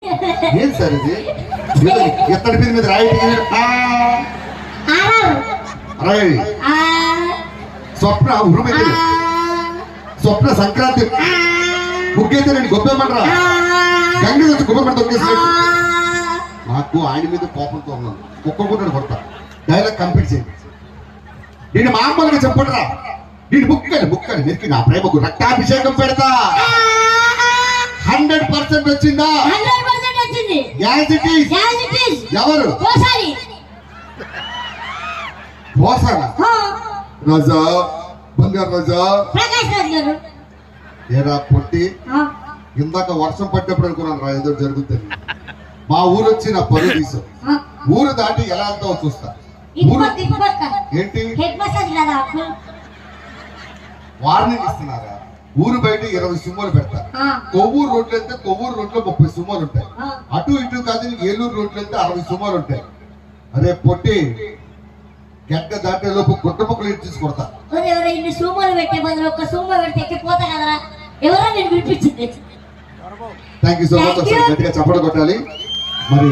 ఏం సార్ ఇది? ఎత్తడి మీద మీద రాయి రాయి స్వప్న ఉరుమైతే స్వప్న సంక్రాంతి ముగ్గైతే నేను గొప్పేమంటారా గంగ వచ్చి గొప్ప తొక్కేసినట్టు నాకు ఆయన మీద కోపంతో ఉన్నాను. ఒక్కొక్కటి కొడతా డైలాగ్ కంప్లీట్ చేయండి. నేను మామూలుగా చెప్పడరా నేను బుక్కని నెరికి నా ప్రేమకు రక్తాభిషేకం పెడతా. 100% వచ్చిందా? ఎవరు రాజా బంగారు రాజా ఏరా పొట్టి ఇందాక వర్షం పడ్డప్పుడు అనుకున్నాను రా ఏదో జరుగుతుంది. మా ఊరు వచ్చి నా పనులు తీసాం. ఊరు దాటి ఎలా వెళ్తావో చూస్తా. ఏంటి వార్నింగ్ ఇస్తున్నారా? ఊరు బయట 20 సుమ్మలు పెడతా. కొవ్వూరు రోడ్లు వెళ్తే కొవ్వూరు రోడ్లో 30 సుమ్మలు ఉంటాయి. అటు ఇటు కాదు ఏలూరు రోడ్లు వెళ్తే 60 సుమ్మలు ఉంటాయి. అదే పొట్టి గడ్డ దాటే లోపు గుట్ట ముక్కలు ఇచ్చి కొడతా. Thank you so much. గట్టిగా చప్పట్లు కొట్టాలి మరి.